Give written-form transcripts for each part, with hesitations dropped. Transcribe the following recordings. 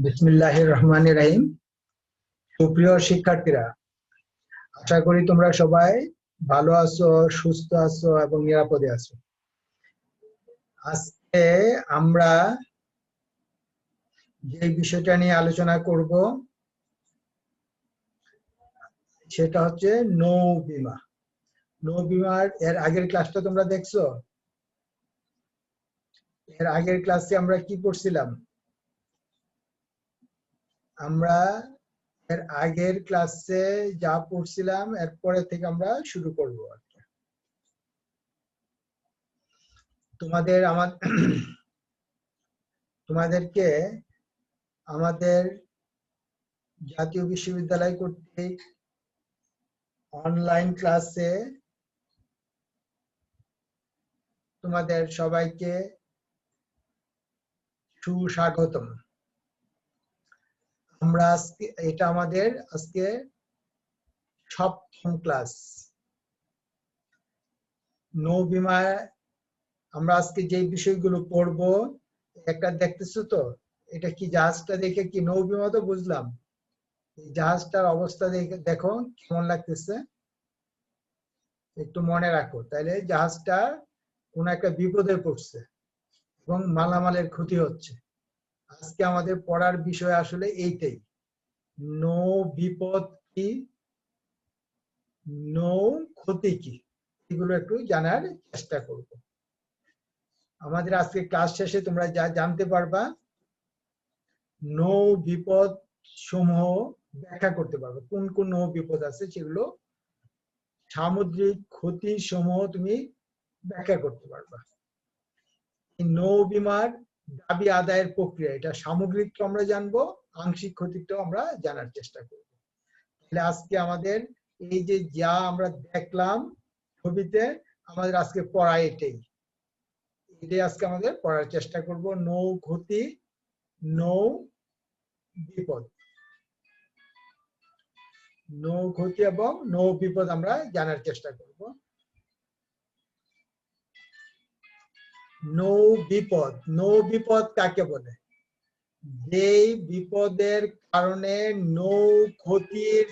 বিসমিল্লাহির রহমানির রহিম। সুপ্রিয় শিক্ষার্থীরা, আশা করি তোমরা সবাই ভালো আছো, সুস্থ আছো এবং নিরাপদে আছো। আজকে আমরা যে বিষয়টা নিয়ে আলোচনা করব সেটা হচ্ছে নৌ বিমা। নৌ বিমার এর আগের ক্লাসটা তোমরা দেখছো? এর আগের ক্লাসে আমরা কি পড়ছিলাম? আমরা এর আগের ক্লাসে যা পড়ছিলাম এরপরে থেকে আমরা শুরু করব। তোমাদেরকে আমাদের জাতীয় বিশ্ববিদ্যালয় কর্তৃক অনলাইন ক্লাসে তোমাদের সবাইকে সুস্বাগতম। আমরা আজকে এটা আমাদের আজকে সপ্তম ক্লাস। নৌ বিমায় আমরা আজকে যে বিষয়গুলো পড়ব, একটা দেখতেছো তো, এটা কি জাহাজটা দেখে কি নৌ বিমা তো বুঝলাম, এই জাহাজটার অবস্থা দেখে দেখো কেমন লাগতেছে, একটু মনে রাখো। তাইলে জাহাজটা কোন একটা বিপদে পড়ছে এবং মালামালের ক্ষতি হচ্ছে। আজকে আমাদের পড়ার বিষয় আসলে এইটাই, নৌ বিপদ কি, নৌ ক্ষতি কি, এগুলো একটু জানার চেষ্টা করব। আমাদের আজকে ক্লাস শেষে তোমরা যা জানতে পারবা, নৌ বিপদ সমূহ ব্যাখ্যা করতে পারবে, কোন কোন নৌ বিপদ আছে সেগুলো, সামুদ্রিক ক্ষতি সমূহ তুমি ব্যাখ্যা করতে পারবা। নৌ বিমার দাবি আদায়ের প্রক্রিয়া, এটা সামগ্রিক তো আমরা জানবো, আংশিক ক্ষতিটাও আমরা জানার চেষ্টা করব। তাহলে আজকে আমাদের এই যে যা আমরা দেখলাম ছবিতে, আমাদের আজকে পড়া এটাই আজকে আমাদের পড়ার চেষ্টা করব। নৌ ক্ষতি, নৌ বিপদ, নৌ ক্ষতি এবং নৌ বিপদ আমরা জানার চেষ্টা করব। নৌ বিপদ, নৌ বিপদ কাকে বলে? যেই বিপদের কারণে নৌ ক্ষতির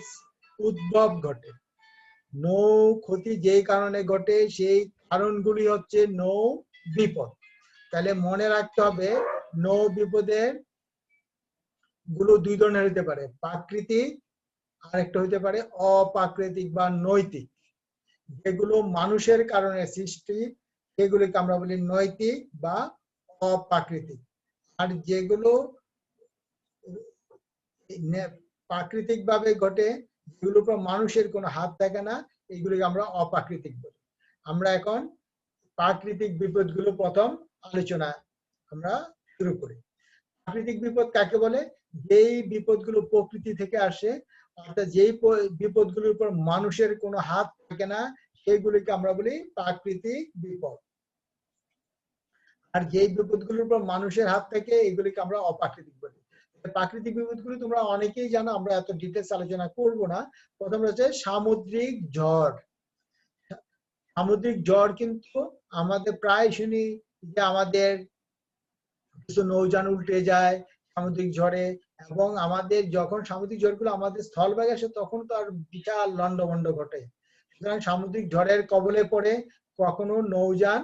উদ্ভব ঘটে। নৌ ক্ষতি যেই কারণে ঘটে সেই কারণগুলি হচ্ছে নৌ বিপদ। তাহলে মনে রাখতে হবে, নৌ বিপদের গুলো দুই ধরনের হতে পারে, প্রাকৃতিক আর একটা হতে পারে অপ্রাকৃতিক বা নৈতিক। যেগুলো মানুষের কারণে সৃষ্টি সেগুলিকে আমরা বলি নৈতিক বা অপ্রাকৃতিক, আর যেগুলো প্রাকৃতিক ভাবে ঘটে, যেগুলোর উপর মানুষের কোনো হাত থাকে না, এগুলিকে আমরা অপ্রাকৃতিক বলি। আমরা এখন প্রাকৃতিক বিপদগুলো প্রথম আলোচনা আমরা শুরু করি। প্রাকৃতিক বিপদ কাকে বলে? যেই বিপদগুলো প্রকৃতি থেকে আসে, অর্থাৎ যেই বিপদগুলোর উপর মানুষের কোনো হাত থাকে না, সেগুলিকে আমরা বলি প্রাকৃতিক বিপদ। আর যেই বিপদগুলোর উপর মানুষের হাত থাকে, এগুলিকে আমরা অপ্রাকৃতিক বলি। প্রাকৃতিক বিপদগুলো তোমরা অনেকেই জানো, আমরা এত ডিটেলস আলোচনা করব না। প্রথম হচ্ছে সামুদ্রিক ঝড়। সামুদ্রিক ঝড় কিন্তু আমাদের প্রায় শুনি যে আমাদের কিছু নৌযান উল্টে যায় সামুদ্রিক ঝড়ে, এবং আমাদের যখন সামুদ্রিক ঝড়গুলো আমাদের স্থলভাগে আসে তখন তো আর বিশাল লন্ডভন্ড ঘটে। সুতরাং সামুদ্রিক ঝড়ের কবলে পড়ে কখনো নৌযান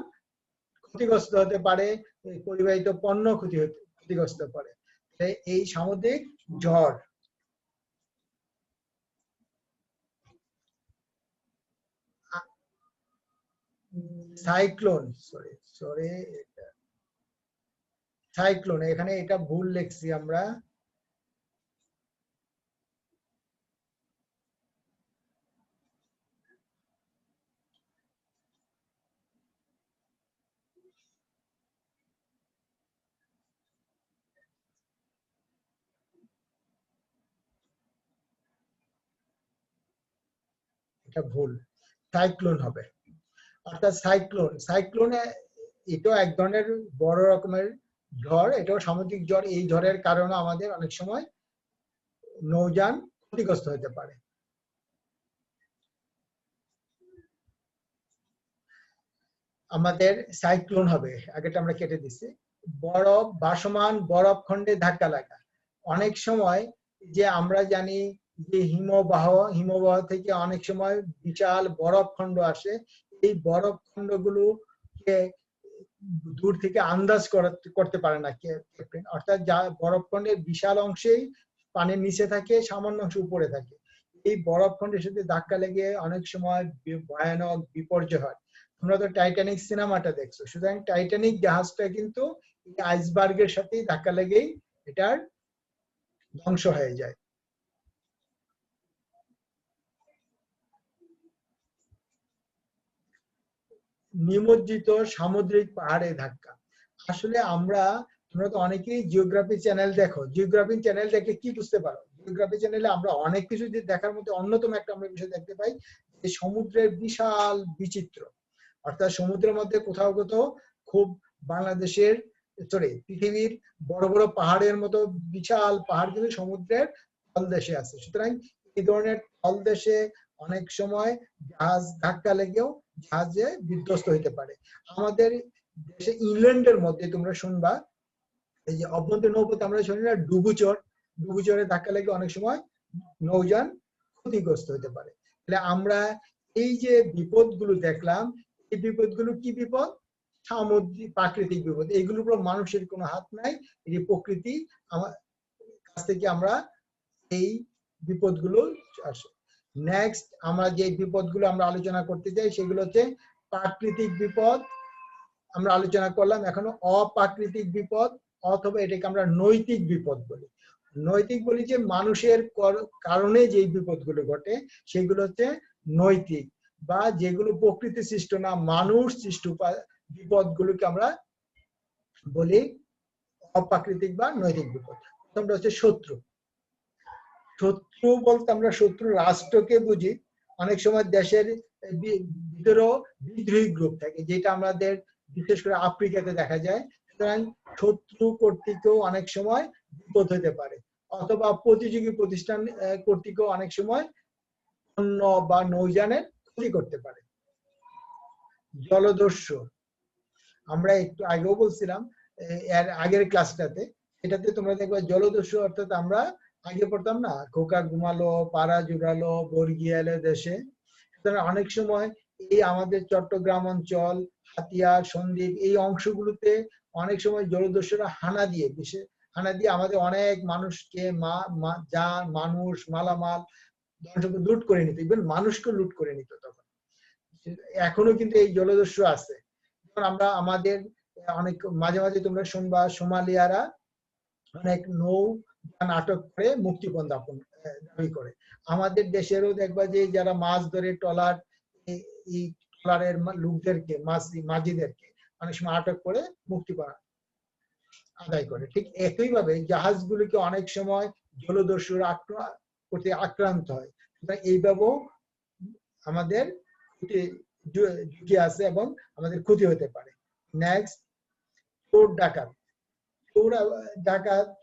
ক্ষতিগ্রস্ত হতে পারে, পরিবাহিত পণ্য ক্ষতিগ্রস্ত পারে। এই সামুদ্রিক ঝড়, সাইক্লোন, সাইক্লোন, এখানে এটা ভুল লিখছি আমরা, এটা ভুল, সাইক্লোন হবে। অর্থাৎ সাইক্লোনে এটাও এক ধরনের বড় রকমের ঝড়, এটাও সামুদ্রিক ঝড়। এই ঝড়ের কারণে আমাদের অনেক সময় নৌযান ক্ষতিগ্রস্ত হতে পারে। আমাদের সাইক্লোন হবে, আগেটা আমরা কেটে দিছি। বরফ, ভাসমান বরফ খণ্ডে ধাক্কা লাগা। অনেক সময় যে আমরা জানি যে হিমবাহ থেকে অনেক সময় বিশাল বরফ খণ্ড আসে, এই বরফ খণ্ডগুলোকে দূর থেকে আন্দাজ করতে পারে না ক্যাপ্টেন, অর্থাৎ যা বরফ খণ্ডের বিশাল অংশেই পানির নিচে থাকে, সামান্য অংশ উপরে থাকে। এই বরফ খণ্ডের সাথে ধাক্কা লেগে অনেক সময় ভয়ানক বিপর্যয় হয়। তোমরা তো টাইটানিক সিনেমাটা দেখছো, সুতরাং টাইটানিক জাহাজটা কিন্তু আইসবার্গের সাথেই ধাক্কা লেগেই এটার ধ্বংস হয়ে যায়। নিমজ্জিত সামুদ্রিক পাহাড়ে ধাক্কা। আসলে তোমরা তো অনেকেই জিওগ্রাফি চ্যানেল দেখো, জিওগ্রাফি চ্যানেল দেখে কি বুঝতে পারো? জিওগ্রাফি চ্যানেলে আমরা অনেক কিছু যে দেখার মধ্যে অন্যতম একটা আমরা বিষয় দেখতে পাই যে সমুদ্রের বিশাল বিচিত্র, অর্থাৎ সমুদ্রের মধ্যে কোথাও কোথাও খুব বাংলাদেশের পৃথিবীর বড় বড় পাহাড়ের মতো বিশাল পাহাড় কিন্তু সমুদ্রের তলদেশে আছে। সুতরাং এই ধরনের তলদেশে অনেক সময় জাহাজ ধাক্কা লেগেও জাহাজে বিধ্বস্ত হইতে পারে। আমাদের দেশে ইংল্যান্ডের মধ্যে তোমরা শুনবা এই যে অভ্যন্তরীণ নৌপথে আমরা শুনি না ডুবুচরে ধাক্কা লেগে অনেক সময় নৌযান ক্ষতিগ্রস্ত হতে পারে। তাহলে আমরা এই যে বিপদগুলো দেখলাম, এই বিপদগুলো কি বিপদ? সামুদ্রিক প্রাকৃতিক বিপদ। এইগুলোর উপর মানুষের কোনো হাত নাই, এই প্রকৃতি আমার কাছ থেকে আমরা এই বিপদগুলো আসে। নেক্সট আমরা যে বিপদগুলো আমরা আলোচনা করতে চাই সেগুলো হচ্ছে প্রাকৃতিক বিপদ আমরা আলোচনা করলাম, এখন অপ্রাকৃতিক বিপদ অথবা এটাকে আমরা নৈতিক বিপদ বলি। নৈতিক বলি যে মানুষের কারণে যে বিপদগুলো ঘটে সেগুলো হচ্ছে নৈতিক, বা যেগুলো প্রকৃতি সৃষ্ট না মানুষ সৃষ্ট বিপদগুলোকে আমরা বলি অপ্রাকৃতিক বা নৈতিক বিপদ। প্রথমটা হচ্ছে শত্রু। শত্রু বলতে আমরা শত্রু রাষ্ট্রকে বুঝি। অনেক সময় দেশের ভিতরেও বিদ্রোহী গ্রুপ থাকে, যেটা আমাদের বিশেষ করে আফ্রিকাতে দেখা যায়। সুতরাং শত্রু কর্তৃকও অনেক সময় বিপদ হতে পারে, অথবা প্রতিযোগী প্রতিষ্ঠান কর্তৃকও অনেক সময় পণ্য বা নৌযানের ক্ষতি করতে পারে। জলদস্যু, আমরা একটু আগেও বলছিলাম এর আগের ক্লাসটাতে, এটাতে তোমরা দেখবে জলদস্যু অর্থাৎ আমরা আগে পড়তাম না খোকা ঘুমালো পাড়া জুড়ালো বর্গি এলো দেশে। সুতরাং অনেক সময় এই আমাদের চট্টগ্রাম অঞ্চল, হাতিয়া, সন্দ্বীপ এই অংশগুলোতে অনেক সময় জলদস্যুরা হানা দিয়ে আমাদের অনেক মানুষকে মানুষ মালামাল লুট করে নিত, ইভেন মানুষকে লুট করে নিত তখন। এখনো কিন্তু এই জলদস্যু আছে। আমরা আমাদের অনেক মাঝে মাঝে তোমরা শুনবা সোমালিয়ারা অনেক নৌ আটক করে মুক্তিপণ দাবি করে। আমাদের দেশেরও দেখবা যে যারা মাছ ধরে ট্রলার, এই ট্রলারের লোকদেরকে মাঝিদেরকে অনেক সময় আটক করে মুক্তিপণ আদায় করে। ঠিক একইভাবে জাহাজগুলিকে অনেক সময় জলদস্যুরা আক্রান্ত হয়। এইভাবেও আমাদের ঝুঁকি আছে এবং আমাদের ক্ষতি হতে পারে। নেক্সট, চোর ডাকাত।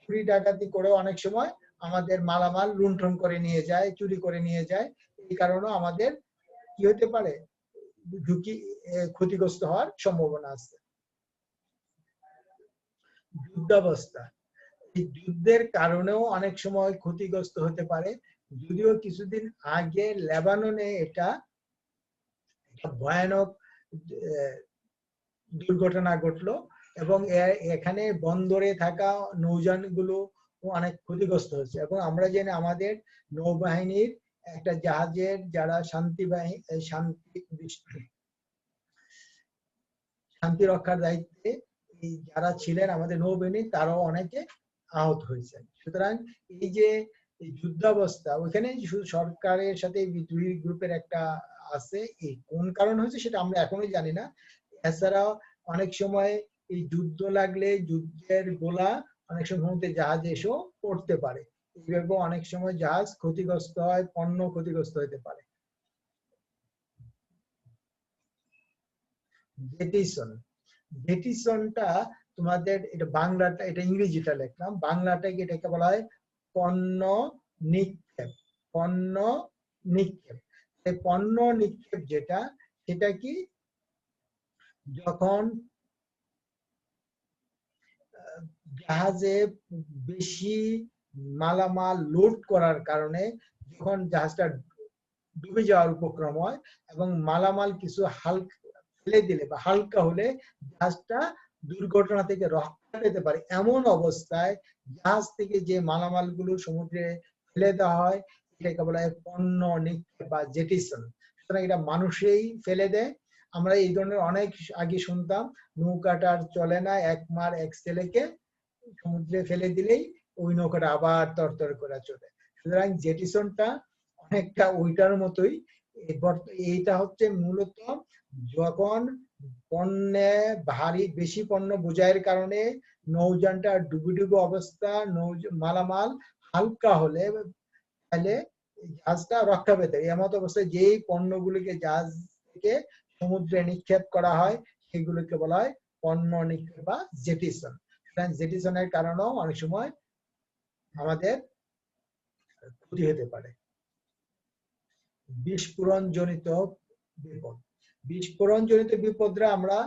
চুরি ডাকাতি করে অনেক সময় আমাদের মালামাল লুণ্ঠন করে নিয়ে যায়, চুরি করে নিয়ে যায়। এই কারণে আমাদের কি হতে পারে? ক্ষতিগ্রস্ত হওয়ার সম্ভাবনা আছে। যুদ্ধাবস্থা, এই যুদ্ধের কারণেও অনেক সময় ক্ষতিগ্রস্ত হতে পারে। যদিও কিছুদিন আগে লেবাননে এটা ভয়ানক দুর্ঘটনা ঘটলো এবং এখানে বন্দরে থাকা নৌযানগুলো অনেক ক্ষতিগ্রস্ত হচ্ছে। এবং আমরা জানি আমাদের নৌবাহিনীর একটা জাহাজের যারা শান্তি রক্ষার দায়িত্বে যারা ছিলেন আমাদের নৌবাহিনী, তারাও অনেকে আহত হয়েছেন। সুতরাং এই যে যুদ্ধাবস্থা, ওইখানে সরকারের সাথে বিদ্রোহী গ্রুপের একটা আছে, এই কোন কারণ হয়েছে সেটা আমরা এখনো জানি না। এছাড়াও অনেক সময় এই যুদ্ধ লাগলে যুদ্ধের গোলা অনেক সময় জাহাজে এসেও পড়তে পারে। এইভাবে অনেক সময় জাহাজ ক্ষতিগ্রস্ত হয়, পণ্য ক্ষতিগ্রস্ত হতে পারে। জেটিসনটা তোমাদের এটা বাংলাটা, এটা ইংরেজিটা লিখলাম, বাংলাটাকে এটাকে বলা হয় পণ্য নিক্ষেপ। পণ্য নিক্ষেপ, পণ্য নিক্ষেপ যেটা, সেটা কি যখন জাহাজে বেশি মালামাল লোড করার কারণে যখন জাহাজটা ডুবে যাওয়ার উপক্রম হয় এবং মালামাল কিছু হালকা ফেলে দিলে বা হালকা হলে জাহাজটা দুর্ঘটনা থেকে রক্ষা পেতে পারে, এমন অবস্থায় জাহাজ থেকে যে মালামালগুলো সমুদ্রে ফেলে দেওয়া হয় এটাকে বলা হয় পণ্য নিক্ষেপ বা জেটিসন। সুতরাং এটা মানুষই ফেলে দেয়। আমরা এই ধরনের অনেক আগে শুনতাম, নৌকাটা আর চলে না, এক মার এক ছেলেকে সমুদ্রে ফেলে দিলেই ওই নৌকাটা আবার তরতর করে চলে। সুতরাং জেটিসনটা অনেকটা ওইটার মতোই। এইটা হচ্ছে মূলত যখন পণ্যে ভারী বেশি পণ্য বোঝাইয়ের কারণে নৌযানটা ডুবুডুবু অবস্থা, মালামাল হালকা হলে তাহলে জাহাজটা রক্ষা পেতে, এমত অবস্থায় যেই পণ্যগুলিকে জাহাজ থেকে সমুদ্রে নিক্ষেপ করা হয় সেগুলোকে বলা হয় পণ্য নিক্ষেপ বা জেটিসন। জেটিসনের কারণেও অনেক সময় আমাদের ক্ষতি হতে পারে। বিস্ফোরণ জনিত বিপদ, বিস্ফোরণ জনিত বিপদরা আমরা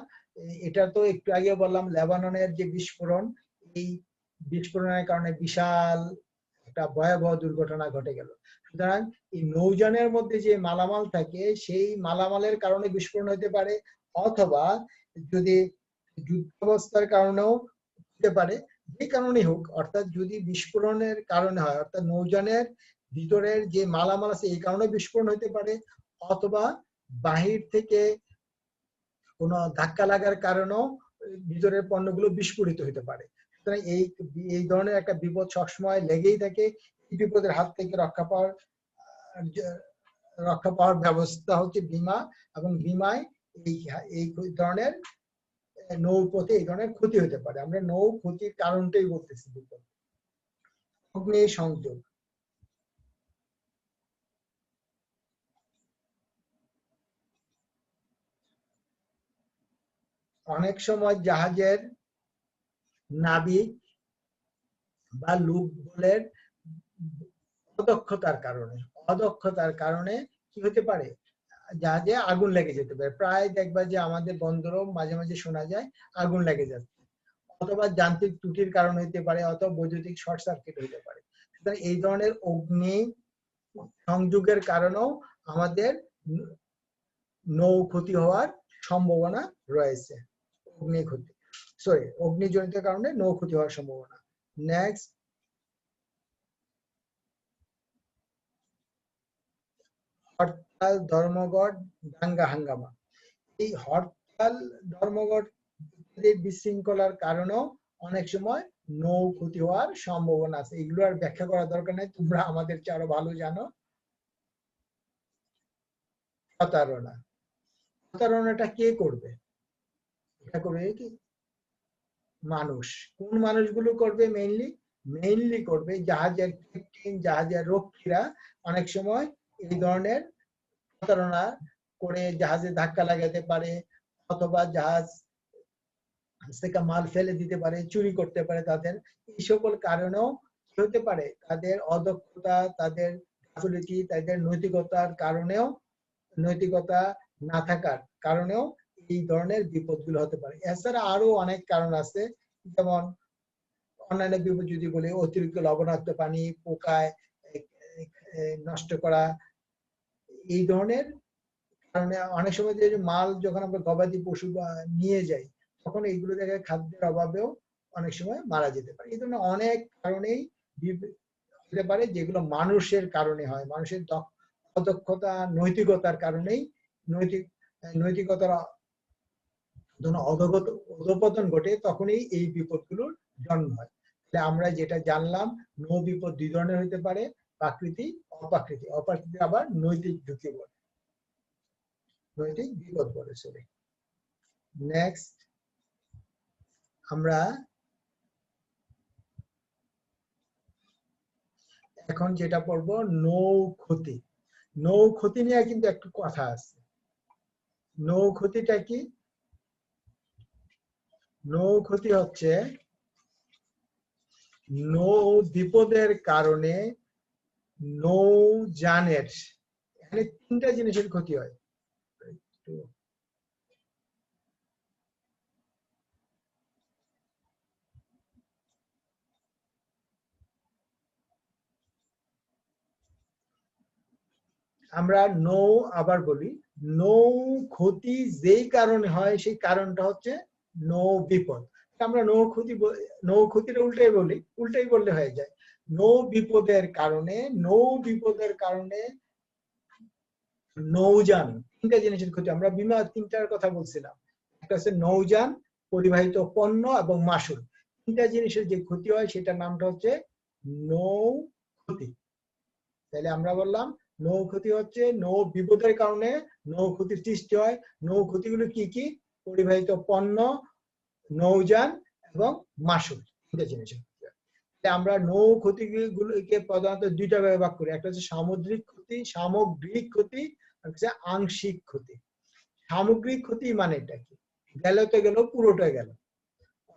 এটা তো একটু আগে বললাম, লেবাননের যে বিস্ফোরণ, এই বিস্ফোরণের কারণে বিশাল একটা ভয়াবহ দুর্ঘটনা ঘটে গেল। সুতরাং এই নৌযানের মধ্যে যে মালামাল থাকে সেই মালামালের কারণে বিস্ফোরণ হতে পারে, অথবা যদি যুদ্ধাবস্থার কারণেও হতে পারে, যে কারণেই হোক, অর্থাৎ যদি বিস্ফোরণের কারণে হয়, অর্থাৎ নৌযানের ভিতরের যে মালামাল আছে এই কারণে বিস্ফোরণ হতে পারে, অথবা বাহির থেকে কোনো ধাক্কা লাগার কারণেও ভিতরের পণ্যগুলো বিস্ফোরিত হতে পারে। সুতরাং এই ধরনের একটা বিপদ সবসময় লেগেই থাকে। এই বিপদের হাত থেকে রক্ষা পাওয়ার ব্যবস্থা হচ্ছে বীমা, এবং বীমায় এই ধরনের নৌপথে এই ধরনের ক্ষতি হতে পারে। আমরা নৌ ক্ষতির কারণটাই বলতেছি বিপদ। অগ্নি সংযোগ, অনেক সময় জাহাজের নাবিক বা লোকবলের অদক্ষতার কারণে কি হতে পারে, জাহাজে আগুন লেগে যেতে পারে। প্রায় দেখবা যে আমাদের বন্দরও মাঝে মাঝে শোনা যায় আগুন লেগে যাচ্ছে, অথবা যান্ত্রিক ত্রুটির কারণ হইতে পারে, অথবা বৈদ্যুতিক শর্ট সার্কিট হইতে পারে। সুতরাং এই ধরনের অগ্নি সংযোগের কারণেও আমাদের নৌ ক্ষতি হওয়ার সম্ভাবনা রয়েছে। অগ্নিজনিত কারণে নৌ ক্ষতি হওয়ার সম্ভাবনা। নেক্সট, হরতাল, ধর্মঘট, দাঙ্গা হাঙ্গামা। এই হরতাল, ধর্মঘট, বিশৃঙ্খলার কারণেও অনেক সময় নৌ ক্ষতি হওয়ার সম্ভাবনা আছে। এগুলো আর ব্যাখ্যা করার দরকার নেই, তোমরা আমাদের চেয়ে আরো ভালো জানো। প্রতারণা, প্রতারণাটা কে করবে? এটা করবে কি মানুষ। কোন মানুষগুলো করবে? মেইনলি করবে জাহাজের ক্যাপ্টেন, জাহাজের রক্ষীরা অনেক সময় এই ধরনের প্রতারণা করে জাহাজে ধাক্কা লাগাতে পারে, অথবা জাহাজ থেকে মাল ফেলে দিতে পারে, চুরি করতে পারে। তাদের এই সকল কারণেও কি হতে পারে, তাদের অদক্ষতা, তাদের গাফিলতি, তাদের নৈতিকতার কারণেও, নৈতিকতা না থাকার কারণেও এই ধরনের বিপদগুলো হতে পারে। এছাড়া আরো অনেক কারণ আছে, যেমন অন্যান্য বিপদ যদি বলি, অতিরিক্ত লবণাক্ত পানি, পোকায় নষ্ট করা, এই ধরনের কারণে অনেক সময় যে মাল যখন আমরা গবাদি পশু নিয়ে যাই তখন এইগুলো জায়গায় খাদ্যের অভাবেও অনেক সময় মারা যেতে পারে। এই ধরনের অনেক কারণেই হতে পারে, যেগুলো মানুষের কারণে হয়, মানুষের অদক্ষতা, নৈতিকতার কারণেই, নৈতিকতার অধঃপতন ঘটে, তখনই এই বিপদগুলোর জন্ম হয়। তাহলে আমরা যেটা জানলাম, নৌ বিপদ দুই ধরনের হতে পারে, প্রাকৃতিক, অপ্রাকৃতিক। অপ্রাকৃতিক আবার নৈতিক ঝুঁকি বলে, নৈতিক বিপদ বলে। সরি। নেক্সট আমরা এখন যেটা পড়বো, নৌ ক্ষতি। নৌ ক্ষতি নিয়ে কিন্তু একটু কথা আছে। নৌ ক্ষতিটা কি? নৌ ক্ষতি হচ্ছে নৌ বিপদের কারণে নৌযানের, এখানে তিনটা জিনিসের ক্ষতি হয়। আমরা নৌ আবার বলি, নৌ ক্ষতি যেই কারণে হয় সেই কারণটা হচ্ছে নৌ বিপদ। আমরা নৌ ক্ষতির উল্টাই বললে হয়ে যায়। নৌ বিপদের কারণে নৌযান, তিনটা জিনিসের ক্ষতি। আমরা বিমা তিনটার কথা বলছিলাম, একটা হচ্ছে নৌযান, পরিবাহিত পণ্য এবং মাসুল। তিনটা জিনিসের যে ক্ষতি হয় সেটার নামটা হচ্ছে নৌ ক্ষতি। তাহলে আমরা বললাম নৌ ক্ষতি হচ্ছে নৌ বিপদের কারণে নৌ ক্ষতির সৃষ্টি হয়। নৌ ক্ষতিগুলো কি কি? পরিবাহিত পণ্য, নৌযান এবং মাসুল, তিনটা জিনিসের ক্ষতি হয়। আমরা নৌ ক্ষতিগুলোকে প্রধানত দুইটা ভাগে ভাগ করি, একটা হচ্ছে সামুদ্রিক ক্ষতি, আর হচ্ছে আংশিক ক্ষতি। সামগ্রিক ক্ষতি মানে এটা কি? গেল তো গেল, পুরোটা গেল,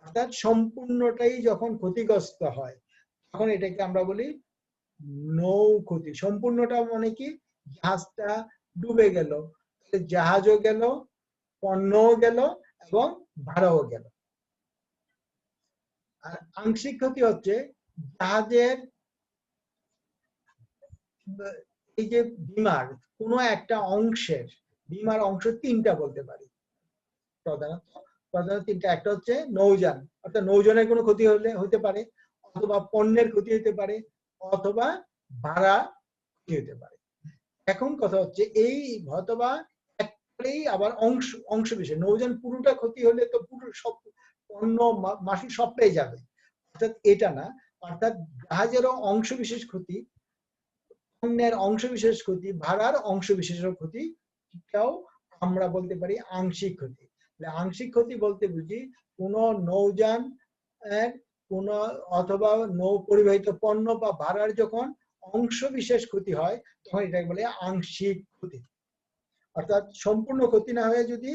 অর্থাৎ সম্পূর্ণটাই যখন ক্ষতিগ্রস্ত হয় তখন এটাকে আমরা বলি নৌ ক্ষতি। সম্পূর্ণটা মানে কি? জাহাজটা ডুবে গেল, জাহাজও গেল, পণ্যও গেল এবং ভাড়াও গেল। আর আংশিক ক্ষতি হচ্ছে জাহাজের এই যে বিমার কোনো একটা অংশের, বিমার অংশ তিনটা বলতে পারি প্রধানত তিনটা। একটা হচ্ছে নৌযান, অর্থাৎ নৌযানের কোনো ক্ষতি হতে পারে, অথবা পণ্যের ক্ষতি হতে পারে, অথবা ভাড়া ক্ষতি হতে পারে। এখন কথা হচ্ছে এই হয়তোবা একবারেই আবার অংশ বিশেষ, নৌযান পুরোটা ক্ষতি হলে তো পুরো সব পণ্য মাসুল সবটাই যাবে, অর্থাৎ এটা না। অর্থাৎ জাহাজেরও অংশ বিশেষ ক্ষতি, পণ্যের অংশ বিশেষ ক্ষতি, ভাড়ার অংশ বিশেষের ক্ষতি, এটাও আমরা বলতে পারি আংশিক ক্ষতি। আংশিক ক্ষতি বলতে বুঝি কোন নৌযান কোন অথবা নৌ পরিবাহিত পণ্য বা ভাড়ার যখন অংশ বিশেষ ক্ষতি হয় তখন এটাকে বলে আংশিক ক্ষতি। অর্থাৎ সম্পূর্ণ ক্ষতি না হয়ে যদি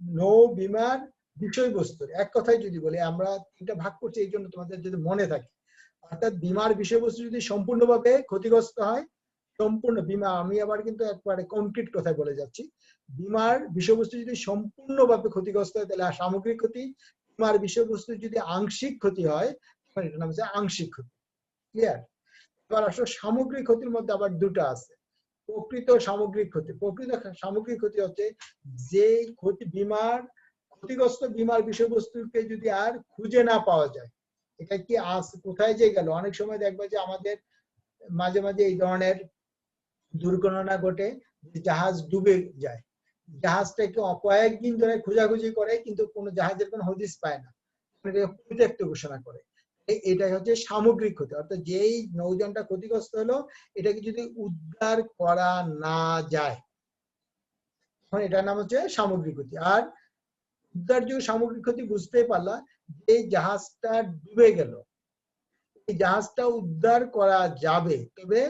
নৌ বিমার বিষয়বস্তুর, এক কথায় যদি বলি, আমরা তিনটা ভাগ করছি এই জন্য তোমাদের যদি মনে থাকে, অর্থাৎ বিমার বিষয়বস্তু যদি সম্পূর্ণভাবে ক্ষতিগ্রস্ত হয়, সম্পূর্ণ বিমা, আমি আবার কিন্তু একবারে কনক্রিট কথায় বলে যাচ্ছি, বিমার বিষয়বস্তু যদি সম্পূর্ণভাবে ক্ষতিগ্রস্ত হয় তাহলে সামগ্রিক ক্ষতি। বিমার বিষয়বস্তু যদি আংশিক ক্ষতি হয় তাহলে এটার নাম হচ্ছে আংশিক ক্ষতি। ক্লিয়ার? এবার আসলে সামগ্রিক ক্ষতির মধ্যে আবার দুটো আছে, প্রকৃত সামগ্রিক ক্ষতি। প্রকৃত সামগ্রিক ক্ষতি হচ্ছে যে ক্ষতি ক্ষতিগ্রস্ত বিমার বিষয়বস্তুকে যদি আর খুঁজে না পাওয়া যায়, এটা কি কোথায় যে গেল। অনেক সময় দেখবে যে আমাদের মাঝে মাঝে এই ধরনের দুর্ঘটনা ঘটে, জাহাজ ডুবে যায়, জাহাজটাকে কয়েকদিন ধরে খোঁজাখুঁজি করে কিন্তু কোনো জাহাজের কোনো হদিস পায় না, পরিত্যক্ত ঘোষণা করে। এটাই হচ্ছে সামগ্রিক ক্ষতি, অর্থাৎ যেই নৌযানটা ক্ষতিগ্রস্ত হলো এটাকে যদি উদ্ধার করা না যায় তখন এটার নাম হচ্ছে সামগ্রিক ক্ষতি। আর উদ্ধারযোগ্য সামগ্রিক ক্ষতি বুঝতেই পারলা, যে জাহাজটা ডুবে গেল, এই জাহাজটা উদ্ধার করা যাবে, তবে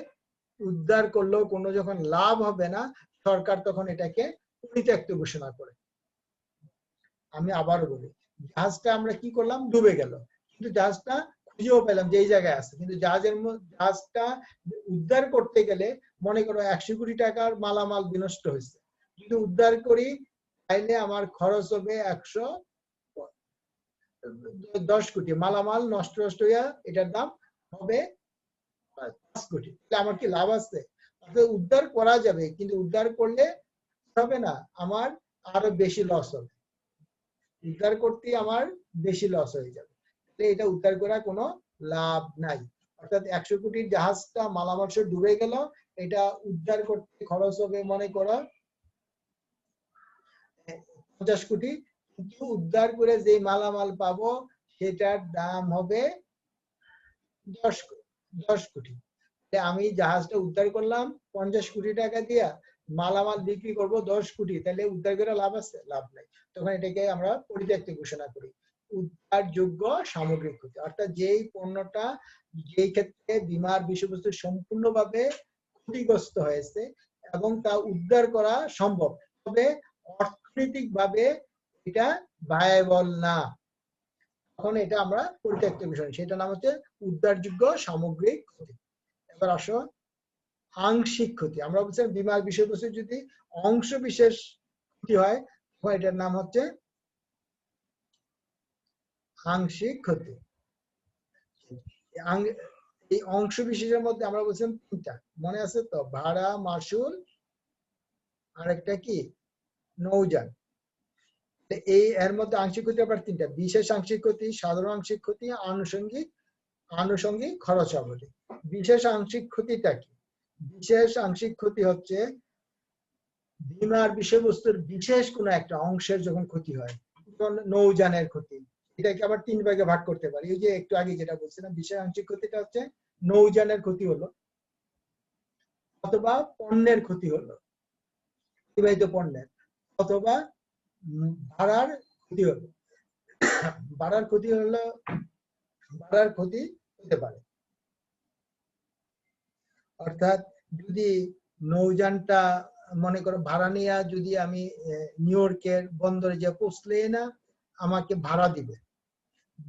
উদ্ধার করলেও কোনো যখন লাভ হবে না, সরকার তখন এটাকে পরিত্যক্ত ঘোষণা করে। আমি আবারও বলি, জাহাজটা আমরা কি করলাম? ডুবে গেল, কিন্তু জাহাজটা খুঁজেও পেলাম যে এই জায়গায় আছে, কিন্তু জাহাজটা উদ্ধার করতে গেলে মনে করো 100 কোটি টাকার মালামাল বিনষ্ট হয়েছে, যদি উদ্ধার করি তাইলে আমার খরচ হবে 110 কোটি, মালামাল নষ্ট হইয়া এটার দাম হবে 5 কোটি, তাহলে আমার কি লাভ আছে? উদ্ধার করা যাবে, কিন্তু উদ্ধার করলে হবে না, আমার আরো বেশি লস হবে, উদ্ধার করতে আমার বেশি লস হয়ে যাবে, এটা উদ্ধার করা কোনো লাভ নাই। অর্থাৎ 100 কোটির জাহাজটা মালামাল ডুবে গেল, এটা উদ্ধার করতে খরচ হবে মনে করো 50 কোটি, কিন্তু উদ্ধার করে যে মালামাল পাবো সেটার দাম হবে 10 কোটি। আমি জাহাজটা উদ্ধার করলাম 50 কোটি টাকা দিয়া, মালামাল বিক্রি করব 10 কোটি, তাহলে উদ্ধার করে লাভ আছে? লাভ নাই। তখন এটাকে আমরা পরিত্যক্ত ঘোষণা করি, উদ্ধারযোগ্য সামগ্রিক ক্ষতি। অর্থাৎ যেই পণ্যটা, যেই ক্ষেত্রে বিমার বিষয়বস্তু সম্পূর্ণভাবে ক্ষতিগ্রস্ত হয়েছে এবং তা উদ্ধার করা সম্ভব, তবে অর্থনৈতিকভাবে এটা ভায়াবল না, তখন এটা আমরা পরিত্যক্ত বিষয়, সেটা নাম হচ্ছে উদ্ধারযোগ্য সামগ্রিক ক্ষতি। এবার আসো আংশিক ক্ষতি। আমরা বলছিলাম বিমার বিষয়বস্তু যদি অংশ বিশেষ ক্ষতি হয় তখন এটার নাম হচ্ছে আংশিক ক্ষতি। এই অংশ বিশেষের মধ্যে আমরা বলছিলাম তিনটা, মনে আছে তো? ভাড়া, মাসুল আরেকটা কি নৌযান। এই এর মধ্যে আংশিক ক্ষতি আবার তিনটা: বিশেষ আংশিক ক্ষতি, সাধারণ আংশিক ক্ষতি, আনুষঙ্গিক খরচাবলী। বিশেষ আংশিক ক্ষতিটা কি? বিশেষ আংশিক ক্ষতি হচ্ছে বীমার বিষয়বস্তুর বিশেষ কোনো একটা অংশের যখন ক্ষতি হয়, যেমন নৌযানের ক্ষতি, এটাকে আবার তিন ভাগে ভাগ করতে পারি। এই যে একটু আগে যেটা বলছিলাম, বিশেষ আংশিক ক্ষতিটা হচ্ছে নৌযানের ক্ষতি হলো, অথবা পণ্যের ক্ষতি হলো, অতিবাহিত পণ্যের, অথবা ভাড়ার ক্ষতি হলো। ভাড়ার ক্ষতি হতে পারে। অর্থাৎ যদি নৌযানটা মনে করো ভাড়া নিয়ে যদি আমি নিউ ইয়র্কের বন্দরে যে পৌঁছলে না আমাকে ভাড়া দিবে,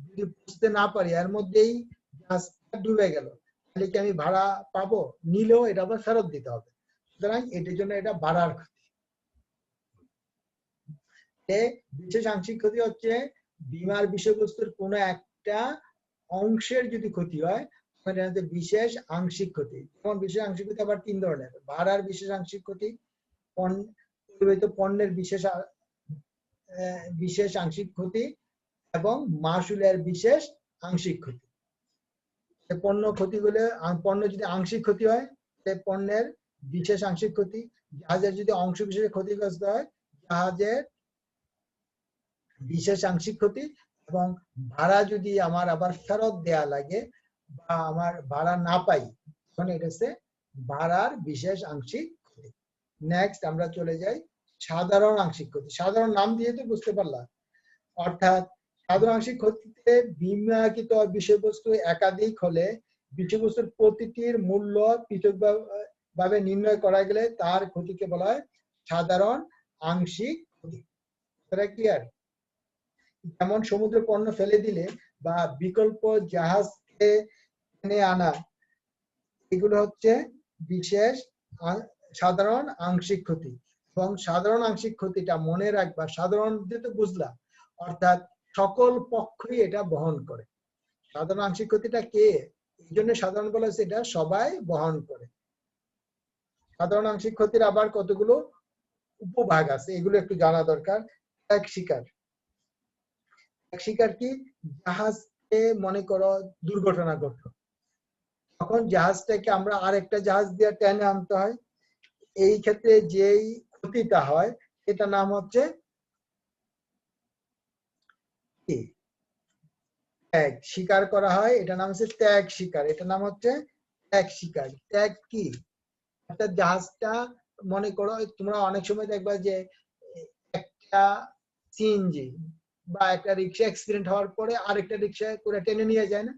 যদি পৌঁছতে না পারি এর মধ্যেই জাহাজটা ডুবে গেল, তাহলে কি আমি ভাড়া পাবো? নিলেও এটা আবার ফেরত দিতে হবে। সুতরাং এটার জন্য এটা ভাড়ার ক্ষতি। বিশেষ আংশিক ক্ষতি হচ্ছে বীমার বিষয়বস্তুর কোনো একটা অংশের যদি ক্ষতি হয়, বিশেষ আংশিক ক্ষতি। যেমন বিশেষ আংশিক ক্ষতি আবার তিন ধরনের: ভাড়ার বিশেষ আংশিক ক্ষতি, পরিবহৃত পণ্যের বিশেষ আংশিক ক্ষতি, এবং মাসুলের বিশেষ আংশিক ক্ষতি। পণ্য ক্ষতিগুলো, পণ্য যদি আংশিক ক্ষতি হয় তাহলে পণ্যের বিশেষ আংশিক ক্ষতি, জাহাজের যদি অংশ বিশেষে ক্ষতিগ্রস্ত হয় জাহাজের বিশেষ আংশিক ক্ষতি, এবং ভাড়া যদি আমার আবার ফেরত দেয়া লাগে বা আমার ভাড়া না পাই তখন এটা হচ্ছে ভাড়ার বিশেষ আংশিক ক্ষতি। নেক্সট আমরা চলে যাই সাধারণ আংশিক ক্ষতি। সাধারণ নাম দিয়ে তো বুঝতে পারলাম। অর্থাৎ সাধারণ আংশিক ক্ষতিতে বীমাকৃত বিষয়বস্তু একাধিক হলে বিষয়বস্তুর প্রতিটির মূল্য পৃথকভাবে নির্ণয় করা গেলে তার ক্ষতিকে বলা হয় সাধারণ আংশিক ক্ষতি। এটা ক্লিয়ার? যেমন সমুদ্রে পণ্য ফেলে দিলে বা বিকল্প জাহাজকে এনে আনা, এগুলো হচ্ছে বিশেষ সাধারণ আংশিক ক্ষতি। এবং সাধারণ আংশিক ক্ষতিটা মনে রাখবা, সাধারণ তো বুঝলা, অর্থাৎ সকল পক্ষই এটা বহন করে। সাধারণ আংশিক ক্ষতিটা কে, এই জন্য সাধারণ বলা হচ্ছে এটা সবাই বহন করে। সাধারণ আংশিক ক্ষতির আবার কতগুলো উপভাগ আছে, এগুলো একটু জানা দরকার। এক শিকার কি? জাহাজকে মনে করো দুর্ঘটনা ঘটলো, তখন জাহাজটাকে আমরা আরেকটা জাহাজ দিয়ে টেনে আনতে হয়। এই ক্ষেত্রে যেই ক্ষতিটা হয় এটা নাম হচ্ছে কি? ত্যাগ। স্বীকার করা হয়, এটা নাম হচ্ছে ত্যাগ স্বীকার। এটা নাম হচ্ছে ত্যাগ স্বীকার। ত্যাগ কি? অর্থাৎ জাহাজটা মনে করো তোমরা অনেক সময় দেখবা যে একটা সিএনজি বা একটা রিক্সা অ্যাক্সিডেন্ট হওয়ার পরে আরেকটা রিক্সা করে টেনে নিয়ে যায় না,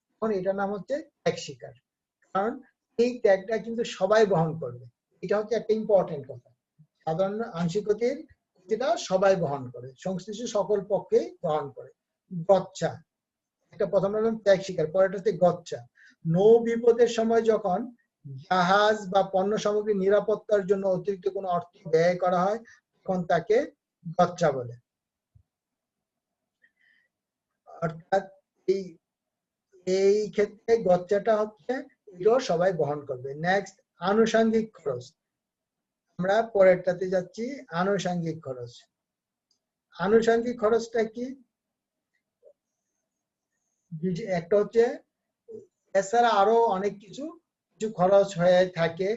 তখন এটার নাম হচ্ছে ত্যাগ স্বীকার। কারণ এই ত্যাগটা কিন্তু সবাই বহন করবে। এটা হচ্ছে একটা ইম্পর্টেন্ট কথা। সাধারণ আংশিক ক্ষতিটা সবাই বহন করে, সংশ্লিষ্ট সকল পক্ষে বহন করে। গচ্ছা, একটা প্রথম নাম ত্যাগ স্বীকার, পরেরটা হচ্ছে গচ্ছা। নৌ বিপদের সময় যখন জাহাজ বা পণ্য সামগ্রী নিরাপত্তার জন্য অতিরিক্ত কোনো অর্থ ব্যয় করা হয় তখন তাকে গচ্ছা বলে। অর্থাৎ এই ক্ষেত্রে গচ্ছাটা হচ্ছে এটাও সবাই বহন করবে। নেক্সট আনুষঙ্গিক খরচ। আমরা পরেরটাতে যাচ্ছি, আনুষঙ্গিক খরচ। আনুষঙ্গিক খরচটা কি? একটা হচ্ছে এছাড়া আরো অনেক কিছু খরচ হয়ে থাকে,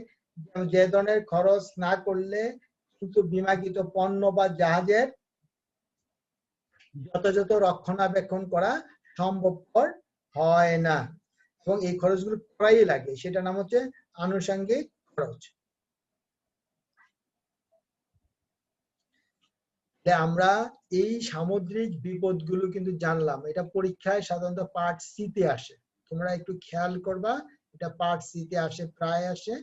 যে ধরনের খরচ না করলে কিন্তু বীমাকৃত পণ্য বা জাহাজের যথাযথ রক্ষণাবেক্ষণ করা সম্ভবপর হয় না, এবং এই খরচগুলো করাই লাগে, সেটা নাম হচ্ছে আনুষঙ্গিক খরচ। আমরা এই সামুদ্রিক বিপদগুলো কিন্তু জানলাম। এটা পরীক্ষায় সাধারণত পার্ট সি তে আসে, তোমরা একটু খেয়াল করবা, এটা পার্ট সি তে আসে, প্রায় আসে।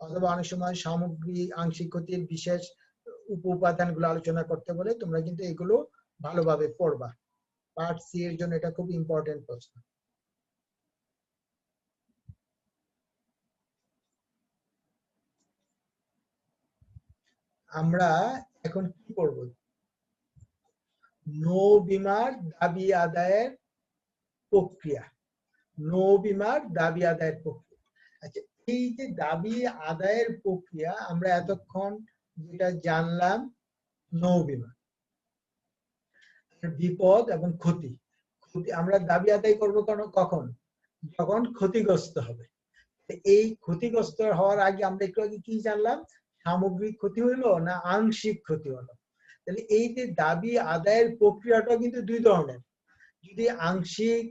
অথবা অনেক সময় সামগ্রিক আংশিক ক্ষতির বিশেষ উপাদানগুলো আলোচনা করতে বলে, তোমরা কিন্তু এগুলো ভালোভাবে পড়বা। পার্ট সি এর জন্য এটা খুব ইম্পর্টেন্ট প্রশ্ন। আমরা এখন কি করব? নৌ বীমার দাবি আদায়ের প্রক্রিয়া। নৌ বীমার দাবি আদায়ের প্রক্রিয়া। আচ্ছা, এই যে দাবি আদায়ের প্রক্রিয়া আমরা এতক্ষণ যেটা জানলাম, নৌ বীমা, বিপদ এবং ক্ষতি। আমরা দাবি আদায় করবো কখন? যখন ক্ষতিগ্রস্ত হবে। এই ক্ষতিগ্রস্ত হওয়ার আগে আমরা একটু আগে কি জানলাম? সামগ্রিক ক্ষতি হইলো না আংশিক ক্ষতি হলো? তাহলে এই যে দাবি আদায়ের প্রক্রিয়াটা কিন্তু দুই ধরনের। যদি আংশিক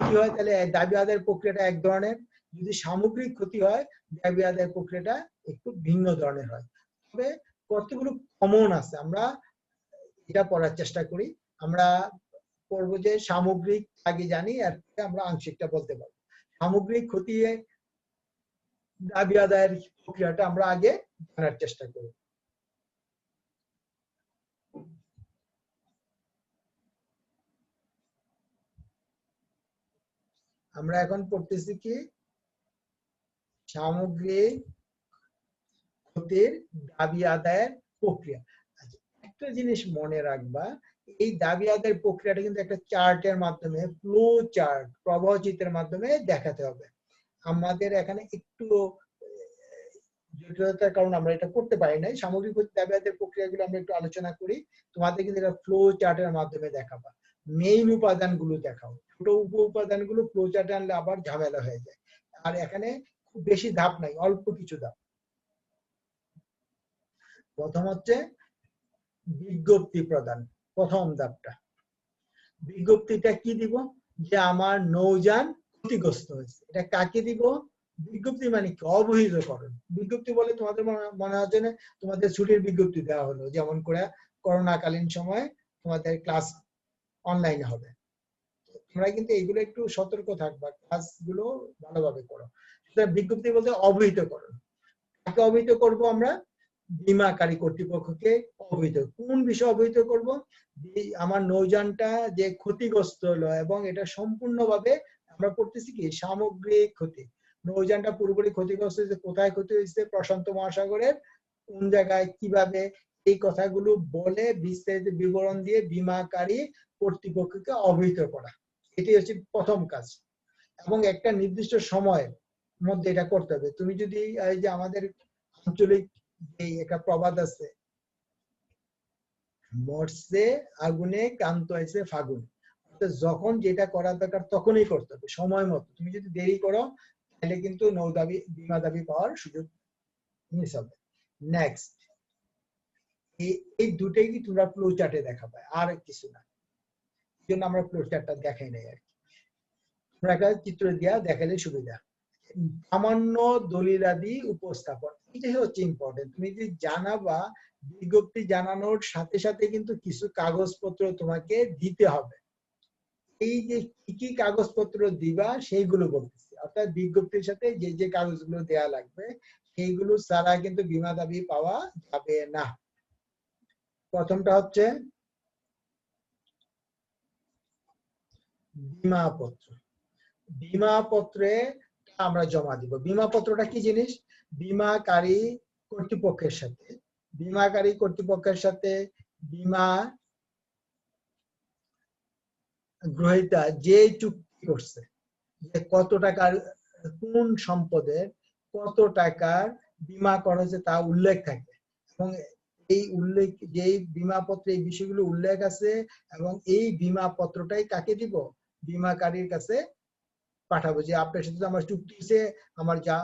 ক্ষতি হয় তাহলে দাবি আদায়ের প্রক্রিয়াটা এক ধরনের, যদি সামগ্রিক ক্ষতি হয় দাবি আদায়ের প্রক্রিয়াটা একটু ভিন্ন ধরনের হয়। তবে কতগুলো কমন আছে আমরা এটা পড়ার চেষ্টা করি। আমরা পড়বো যে সামগ্রিক আগে জানি, এরপরে আমরা আংশিকটা বলতে পারবো। সামগ্রিক ক্ষতি দাবি আদায়ের প্রক্রিয়াটা আমরা আগে জানার চেষ্টা করব। আমরা এখন পড়তেছি কি সামগ্রিক ক্ষতির দাবি আদায়ের প্রক্রিয়া। একটা জিনিস মনে রাখবা, এই দাবি আদায়ের প্রক্রিয়াটা কিন্তু একটা চার্টের মাধ্যমে, ফ্লো চার্ট, প্রবাহ চিত্রের মাধ্যমে দেখাতে হবে। আমাদের এখানে একটু জটিলতার কারণে আমরা এটা করতে পারি নাই। সামগ্রিক দাবি আদায়ের প্রক্রিয়াগুলো আমরা একটু আলোচনা করি, তোমাদের কিন্তু এটা ফ্লো চার্টের মাধ্যমে দেখাবা। মেইন উপাদানগুলো দেখাও, ছোট উপ উপাদানগুলো ফ্লো চার্টে আনলে আবার ঝামেলা হয়ে যায়। আর এখানে খুব বেশি ধাপ নাই, অল্প কিছু ধাপ। প্রথম হচ্ছে বিজ্ঞপ্তি প্রদান, প্রথম ধাপটা। বিজ্ঞপ্তিটা কি দিব? যে আমার নৌযান ক্ষতিগ্রস্ত হয়েছে। এটা কাকে দিব? বিজ্ঞপ্তি মানে কি? অবহিতকরণ। বিজ্ঞপ্তি বলে তোমাদের মনে হচ্ছে না তোমাদের ছুটির বিজ্ঞপ্তি দেওয়া হলো, যেমন করে করোনাকালীন সময় তোমাদের ক্লাস অনলাইনে হবে। তোমরা কিন্তু এইগুলো একটু সতর্ক থাকবা, ক্লাসগুলো ভালোভাবে করো। বিজ্ঞপ্তি বলতে অবহিতকরণ। কাকে অবহিত করব আমরা? বীমাকারী কর্তৃপক্ষকে অবহিত। কোন বিষয়ে অবহিত করব? আমার নৌযানটা যে ক্ষতিগ্রস্ত হলো এবং এটা সম্পূর্ণভাবে আমরা করতেছি কি সামগ্রিক ক্ষতি। নৌযানটা পুরোপুরি ক্ষতিগ্রস্ত হয়েছে, কোথায় ক্ষতি হয়েছে, প্রশান্ত মহাসাগরের কোন জায়গায়, কিভাবে, এই কথাগুলো বলে বিস্তারিত বিবরণ দিয়ে বীমাকারী কর্তৃপক্ষকে অবহিত করা। এটি হচ্ছে প্রথম কাজ এবং একটা নির্দিষ্ট সময়ের মধ্যে এটা করতে হবে। তুমি যদি এই যে আমাদের আঞ্চলিক এই একটা প্রবাদ আছে, মরছে আগুনে কান্ত হয়েছে ফাগুন। যখন যেটা করার দরকার তখনই করতে হবে, সময় মতো। তুমি যদি দেরি করো তাহলে কিন্তু নৌ দাবি বীমা দাবি পাওয়ার সুযোগ মিস হবে। নেক্সট, এই দুটোই কি তোমরা ফ্লো চার্টে দেখাবে, আর কিছু না। এই জন্য আমরা ফ্লো চার্টটা দেখাই নাই আর কি। তোমরা একটা চিত্র দিয়া দেখালে সুবিধা। সামান্য দলিলাদি উপস্থাপন, এটাই হচ্ছে ইম্পর্টেন্ট। তুমি যদি জানাবা, বিজ্ঞপ্তি জানানোর সাথে সাথে কিন্তু কিছু কাগজপত্র তোমাকে দিতে হবে। এই যে কি কি কাগজপত্র দিবা সেইগুলো বলতেছি। অর্থাৎ বিজ্ঞপ্তির সাথে যে যে কাগজগুলো দেয়া লাগবে সেইগুলো ছাড়া কিন্তু বীমা দাবি পাওয়া যাবে না। প্রথমটা হচ্ছে বীমাপত্র। বীমাপত্রে আমরা জমা দিব। বীমাপত্রটা কি জিনিস? বীমাকারী কর্তৃপক্ষের সাথে বীমা গ্রহীতা যে চুক্তি করছে, যে কত টাকার কোন সম্পদের কত টাকার বীমা করা হয়েছে তা উল্লেখ থাকে এবং এই উল্লেখ, যে বীমাপত্রে এই বিষয়গুলো উল্লেখ আছে এবং এই বীমাপত্রটাই কাকে দিব? বীমাকারীর কাছে পাঠাবো, যে আপনার সাথে আমার চুক্তি হয়েছে,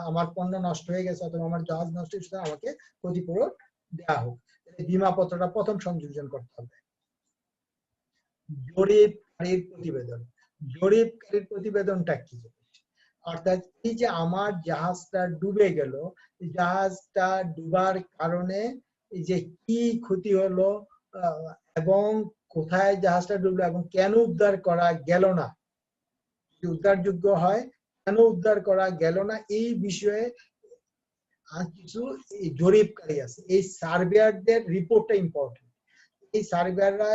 আমার পণ্য নষ্ট হয়ে গেছে অথবা আমার জাহাজ নষ্ট হয়েছে, আমাকে ক্ষতিপূরণ দেওয়া হোক। বীমাপত্রটা প্রথম সংযোজন করতে হবে। জরিপকারীর প্রতিবেদন। জরিপকারীর প্রতিবেদনটা কি? অর্থাৎ এই যে আমার জাহাজটা ডুবে গেল, জাহাজটা ডুবার কারণে এই যে কি ক্ষতি হলো এবং কোথায় জাহাজটা ডুবলো এবং কেন উদ্ধার করা গেল না, উদ্ধারযোগ্য হয় কেন উদ্ধার করা গেল না, এই বিষয়ে কিছু জরিপকারী আছে। এই সার্ভেয়ারদের রিপোর্টটা ইম্পর্টেন্ট। এই সার্ভেয়াররা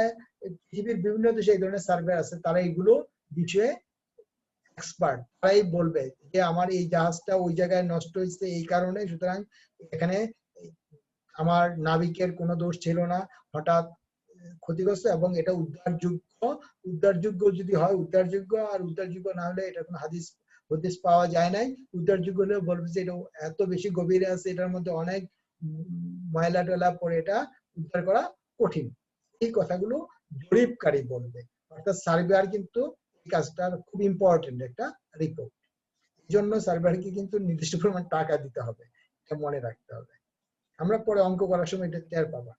পৃথিবীর বিভিন্ন দেশে এই ধরনের সার্ভেয়ার আছে, তারা এইগুলো বিষয়ে এক্সপার্ট। তারাই বলবে যে আমার এই জাহাজটা ওই জায়গায় নষ্ট হয়েছে এই কারণে, সুতরাং এখানে আমার নাবিকের কোনো দোষ ছিল না, হঠাৎ ক্ষতিগ্রস্ত এবং এটা উদ্ধারযোগ্য। উদ্ধারযোগ্য যদি হয় উদ্ধারযোগ্য, আর উদ্ধারযোগ্য না হলে এটা কোনো হাদিস হদিস পাওয়া যায় নাই, উদ্ধারযোগ্য হলে বলবে যে এটা এত বেশি গভীরে আছে, এটার মধ্যে অনেক ময়লা টয়লা পড়ে, এটা উদ্ধার করা কঠিন। এই কথাগুলো জরিপকারী বলবে, অর্থাৎ সার্ভেয়ার কিন্তু এই কাজটা খুব ইম্পর্টেন্ট একটা রিপোর্ট। এই জন্য সার্ভেয়ারকে কিন্তু নির্দিষ্ট পরিমাণ টাকা দিতে হবে, এটা মনে রাখতে হবে। আমরা পরে অঙ্ক করার সময় এটা টের পাবা।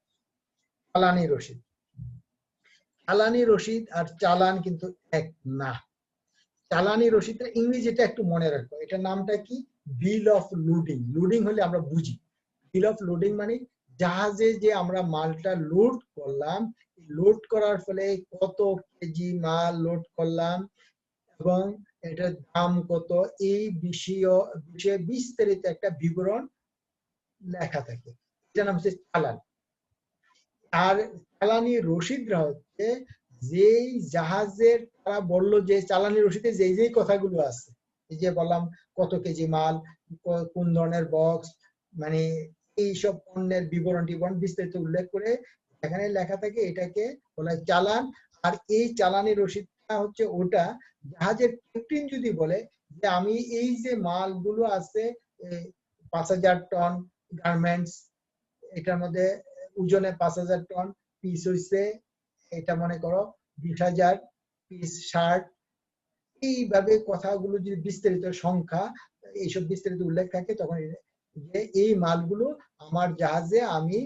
চালানি রসিদ, চালানি রসিদ আর চালান কিন্তু এক না। চালানি রসিদের ইংরেজিটা একটু মনে রাখবো, এটার নামটা কি? বিল অফ লোডিং। লোডিং হলে আমরা বুঝি, বিল অফ লোডিং মানে জাহাজে যে আমরা মালটা লোড করলাম, লোড করার ফলে কত কেজি মাল লোড করলাম এবং এটার দাম কত, এই বিষয়ে বিস্তারিত একটা বিবরণ লেখা থাকে, এটার নাম হচ্ছে চালান। আর চালানি রসিদরা হচ্ছে যেই জাহাজের, তারা বললো যে চালানি রসিদে যেই যেই কথাগুলো আছে, এই যে বললাম কত কেজি মাল, কোন ধরনের বক্স, মানে এইসব পণ্যের বিবরণ টিবরণ বিস্তারিত উল্লেখ করে এখানে লেখা থাকে, এটাকে বলা হয় চালান। আর এই চালানি রসিদটা হচ্ছে ওটা, জাহাজের ক্যাপ্টেন যদি বলে যে আমি এই যে মালগুলো আছে 5,000 টন গার্মেন্টস, এটার মধ্যে ওজনে 5,000 টন, পিস হইছে এটা মনে করো 20,000 পিস শার্ট, এইভাবে কথাগুলো যদি বিস্তারিত সংখ্যা এইসব বিস্তারিত উল্লেখ থাকে, তখন যে এই মালগুলো আমার জাহাজে আমি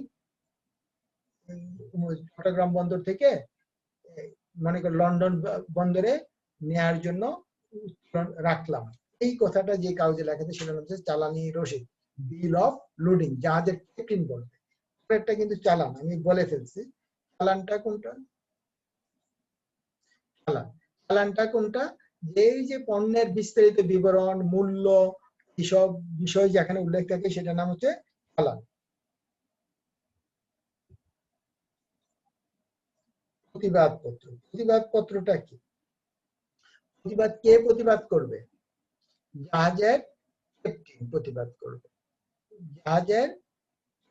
চট্টগ্রাম বন্দর থেকে মনে করো লন্ডন বন্দরে নেয়ার জন্য রাখলাম, এই কথাটা যে কাগজে লেখা থাকে সেটা হচ্ছে চালানি রসিদ, বিল অফ লোডিং, জাহাজের ক্যাপ্টেন বলবে। একটা কিন্তু চালান আমি বলে ফেলছি, চালানটা কোনটা? চালানটা কোনটা? এই যে পণ্যের বিস্তারিত বিবরণ, মূল্য, এইসব বিষয় যেখানে উল্লেখ থাকে সেটার নাম হচ্ছে চালান। প্রতিবাদ পত্র, প্রতিবাদ পত্রটা কি? প্রতিবাদ কে প্রতিবাদ করবে? জাহাজের ক্যাপ্টেন প্রতিবাদ করবে, জাহাজের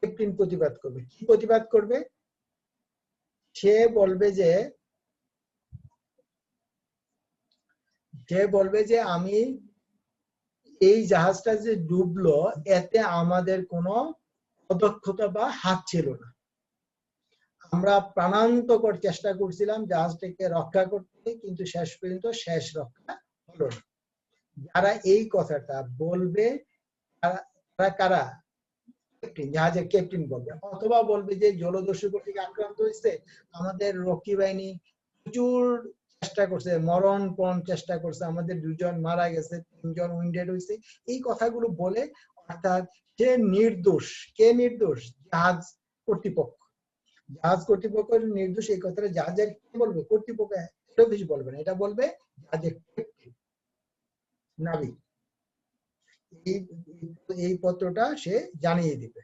ক্যাপ্টেন প্রতিবাদ করবে। কি প্রতিবাদ করবে? সে বলবে যে আমি এই জাহাজটা যে ডুবলো এতে আমাদের কোনো অদক্ষতা বা হাত ছিল না, আমরা প্রাণান্তকর চেষ্টা করছিলাম জাহাজটাকে রক্ষা করতে, কিন্তু শেষ পর্যন্ত শেষ রক্ষা হলো না। যারা এই কথাটা বলবে তারা কারা? জাহাজের ক্যাপ্টেন বলবে, অথবা বলবে যে জলদস্যু কর্তৃক আক্রান্ত হয়েছে, আমাদের রক্ষী বাহিনী প্রচুর চেষ্টা করছে, মরণপণ চেষ্টা করছে, আমাদের 2জন মারা গেছে, 3জন উইন্ডেড হয়েছে, এই কথাগুলো বলে। অর্থাৎ সে নির্দোষ। কে নির্দোষ? জাহাজ কর্তৃপক্ষ। জাহাজ কর্তৃপক্ষ নির্দোষ, এই কথাটা জাহাজের কি বলবে? কর্তৃপক্ষ কিছু বলবে না, এটা বলবে জাহাজের নাবিক। এই পত্রটা সে জানিয়ে দিবে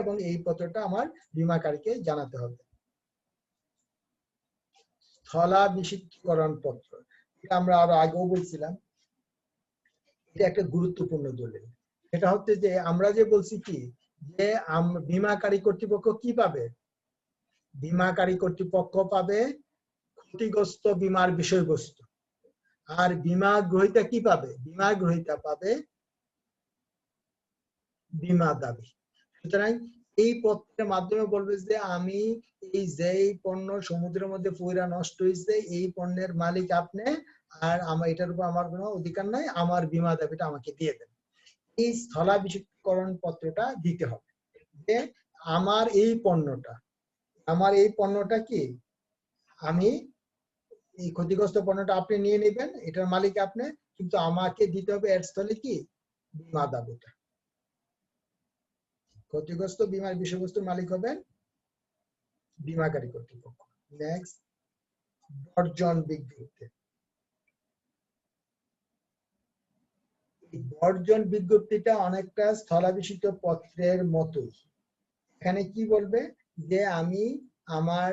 এবং এই পত্রটা আমার বীমাকারীকে জানাতে হবে। স্থলাভিষিক্তকরণ পত্র, এটা আমরা আরো আগেও বলছিলাম, এটা একটা গুরুত্বপূর্ণ দলিল। এটা হচ্ছে যে আমরা যে বলছি কি যে বীমাকারী কর্তৃপক্ষ কি পাবে? বীমাকারী কর্তৃপক্ষ পাবে ক্ষতিগ্রস্ত বীমার বিষয়বস্তু, আর বীমা গ্রহীতা কি পাবে? বীমা গ্রহীতা পাবে বীমা দাবি। সুতরাং এই পত্রের মাধ্যমে বলবে যে আমি এই যেই পণ্য সমুদ্রের মধ্যে পয়রা নষ্ট হয়েছে, এই পণ্যের মালিক আপনি, আর আমার এটার উপর আমার কোনো অধিকার নাই, আমার বীমা দাবিটা আমাকে দিয়ে দেন। এই স্থলাভিষিক্তকরণ পত্রটা দিতে হবে যে আমার এই পণ্যটা কি আমি এই ক্ষতিগ্রস্ত পণ্যটা আপনি নিয়ে নেবেন, এটার মালিক আপনি, কিন্তু আমাকে দিতে হবে এর স্থলে কি? বীমা দাবিটা। ক্ষতিগ্রস্ত বীমার বিষয়বস্তুর মালিক হবেন বীমাকারী কর্তৃপক্ষ। নেক্সট, বর্জন বিজ্ঞপ্তি। বর্জন বিজ্ঞপ্তিটা অনেকটা স্থলাভিষিক্ত পত্রের মতোই। এখানে কি বলবে যে আমি আমার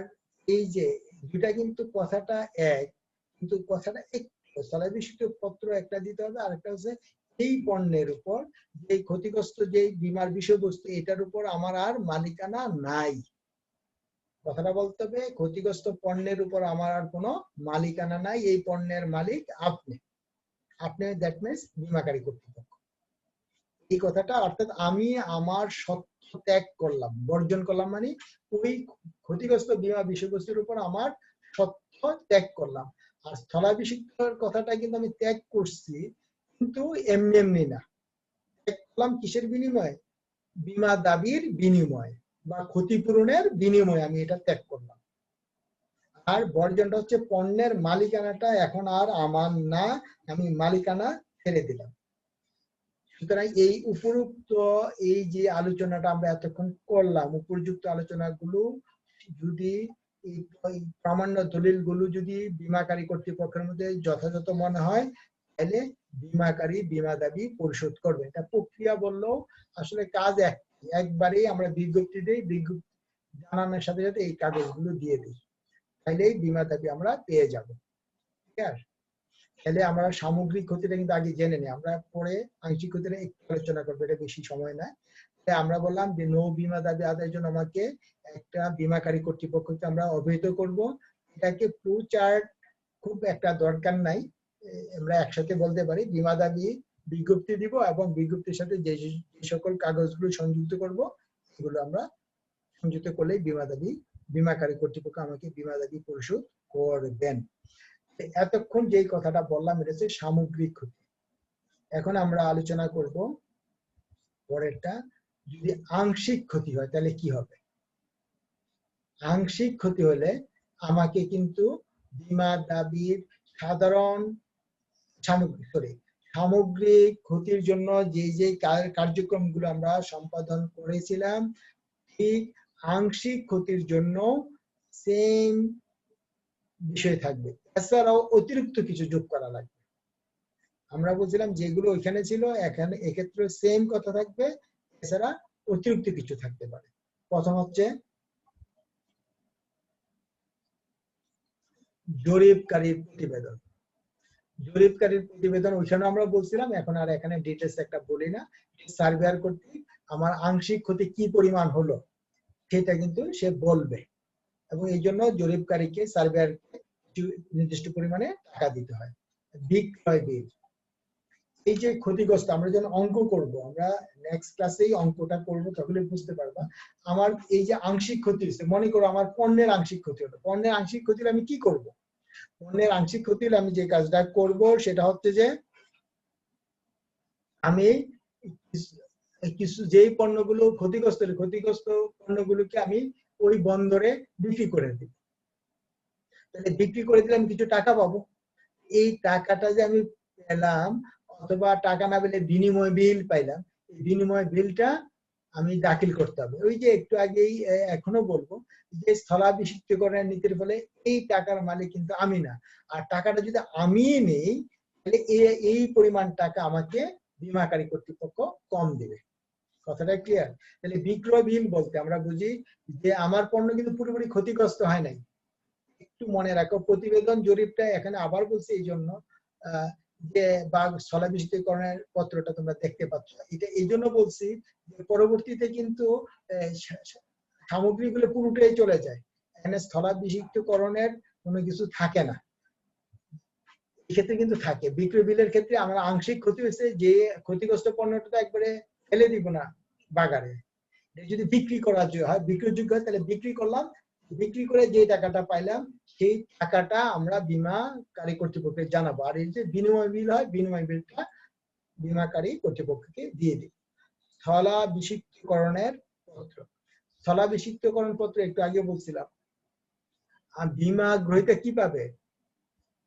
এই যে দুটা কিন্তু কথাটা এক, কিন্তু কথাটা একটু, স্থলাভিষিক্ত পত্র একটা দিতে হবে, আরেকটা হচ্ছে এই পণ্যের উপর যে ক্ষতিগ্রস্ত যে বীমার বিষয়বস্তু, এটার উপর আমার আর মালিকানা নাই। কথাটা বলতে হবে ক্ষতিগ্রস্ত পণ্যের উপর আমার আর কোনো মালিকানা নাই, এই পণ্যের মালিক আপনি, আপনি দ্যাট মিনস বীমাকারী কর্তৃপক্ষ। এই কথাটা অর্থাৎ আমি আমার সত্য ত্যাগ করলাম, বর্জন করলাম, মানে ওই ক্ষতিগ্রস্ত বীমা বিষয়বস্তুর উপর আমার সত্য ত্যাগ করলাম। আর স্থলাভিষিক্তর কথাটা কিন্তু আমি ত্যাগ করছি, কিন্তু এমনি এমনি না। ত্যাগ করলাম কিসের বিনিময়ে? বীমা দাবির বিনিময়ে বা ক্ষতিপূরণের বিনিময়ে আমি এটা ত্যাগ করলাম। আর বর্জনটা হচ্ছে পণ্যের মালিকানাটা এখন আর আমার না, আমি মালিকানা ছেড়ে দিলাম। সুতরাং এই উপরোক্ত এই যে আলোচনাটা আমরা এতক্ষণ করলাম, উপযুক্ত আলোচনাগুলো যদি এই প্রামাণ্য দলিলগুলো যদি বীমাকারী কর্তৃপক্ষের মধ্যে যথাযথ মনে হয়, তাহলে বীমাকারী বীমা দাবি পরিশোধ করবে। এটা প্রক্রিয়া বললেও আসলে কাজ একবারেই আমরা বিজ্ঞপ্তি দিই, বিজ্ঞপ্তি জানানোর সাথে সাথে এই কাগজগুলো দিয়ে দিই, তাইলেই বীমা দাবি আমরা পেয়ে যাব। ঠিক আছে? তাহলে আমরা সামগ্রিক ক্ষতিটা কিন্তু আগে জেনে নিই, আমরা পরে আংশিক ক্ষতিটা একটু আলোচনা করবো, এটা বেশি সময় না। আমরা বললাম যে নৌ বীমা দাবি আদায়ের জন্য আমাকে একটা বীমাকারী কর্তৃপক্ষকে আমরা অবহিত করব। এটাকে ফ্লো চার্ট খুব একটা দরকার নাই, আমরা একসাথে বলতে পারি বীমা দাবি বিজ্ঞপ্তি দিব এবং বিজ্ঞপ্তির সাথে যে সকল কাগজগুলো সংযুক্ত করব সেগুলো আমরা সংযুক্ত করলেই বীমা দাবি বীমাকারী কর্তৃপক্ষ আমাকে বীমা দাবি পরিশোধ করবেন। এতক্ষণ যেই কথাটা বললাম এটা হচ্ছে সামগ্রিক ক্ষতি। এখন আমরা আলোচনা করব পরেরটা, যদি আংশিক ক্ষতি হয় তাহলে কি হবে। আংশিক ক্ষতি হলে আমাকে কিন্তু বীমা দাবির সাধারণ সামগ্রিক ক্ষতির জন্য যে যে কার্যক্রমগুলো আমরা সম্পাদন করেছিলাম, ঠিক আংশিক ক্ষতির জন্য সেম বিষয় থাকবে, এছাড়াও অতিরিক্ত কিছু যোগ করা লাগবে। আমরা বলছিলাম যেগুলো ওইখানে ছিল এখানে এক্ষেত্রে সেম কথা থাকবে, এছাড়া অতিরিক্ত কিছু থাকতে পারে। প্রথম হচ্ছে জরিপকারীর প্রতিবেদন। জরিপকারীর প্রতিবেদন ওইখানে আমরা বলছিলাম, এখন আর এখানে ডিটেলস একটা বলি না। সার্ভেয়ার কর্তৃক আমার আংশিক ক্ষতি কি পরিমাণ হলো সেটা কিন্তু সে বলবে, এবং এই জন্য জরিপকারীকে সার্ভেয়ারকে নির্দিষ্ট পরিমাণে টাকা দিতে হয়। বিক্রয় বিল, এই যে ক্ষতিগ্রস্ত, আমরা যখন অঙ্ক করব, আমরা নেক্সট ক্লাসেই অঙ্কটা করব, তাহলে বুঝতে পারবা আমার এই যে আংশিক ক্ষতি হচ্ছে, মনে করো আমার পণ্যের আংশিক ক্ষতি হলো, পণ্যের আংশিক ক্ষতি হলে আমি কি করব? পণ্যের আংশিক ক্ষতি হলে আমি যে কাজটা করব সেটা হচ্ছে যে আমি কিছু যেই পণ্যগুলো ক্ষতিগ্রস্ত পণ্যগুলোকে আমি ওই বন্দরে বিক্রি করে দিই। তাহলে বিক্রি করে দিলে আমি কিছু টাকা পাবো, এই টাকাটা যে আমি পেলাম, অথবা টাকা না পেলে বিনিময় বিল পাইলাম, এই বিনিময় বিলটা আমি দাখিল করতে হবে। ওই যে একটু আগেই এখনো বলবো যে স্থলাভিষিক্তকরণের নীতির ফলে এই টাকার মালিক কিন্তু আমি না, আর টাকাটা যদি আমি নেই তাহলে এই পরিমাণ টাকা আমাকে বীমাকারী কর্তৃপক্ষ কম দেবে। কথাটা ক্লিয়ার? তাহলে বিক্রয় বিল বলতে আমরা বুঝি যে আমার পণ্য কিন্তু পুরোপুরি ক্ষতিগ্রস্ত হয় নাই। একটু মনে রাখো, প্রতিবেদন জরিপটা এখানে আবার বলছি এই জন্য যে বা স্থলাভিষিক্তকরণের পত্রটা তোমরা দেখতে পাচ্ছ, এটা এই জন্য বলছি যে পরবর্তীতে কিন্তু সামগ্রীগুলো পুরোটাই চলে যায়, এখানে স্থলাভিষিক্তকরণের কোনো কিছু থাকে না। এক্ষেত্রে কিন্তু থাকে, বিক্রয় বিলের ক্ষেত্রে আমরা আংশিক ক্ষতি হয়েছে, যে ক্ষতিগ্রস্ত পণ্যটা তো একবারে ফেলে দিব না বাজারে, যদি বিক্রি করার হয়, বিক্রয়যোগ্য হয়, তাহলে বিক্রি করলাম, বিক্রি করে যে টাকাটা পাইলাম সেই টাকাটা আমরা বীমাকারী কর্তৃপক্ষকে জানাবো, আর এই যে বিনিময় বিল হয়, বিনিময় বিলটা বীমাকারী কর্তৃপক্ষকে দিয়ে দিই। স্থলাভিষিক্তকরণের পত্র, স্থলাভিষিক্তকরণ পত্র একটু আগে বলছিলাম, আর বীমা গ্রহীতা কি পাবে?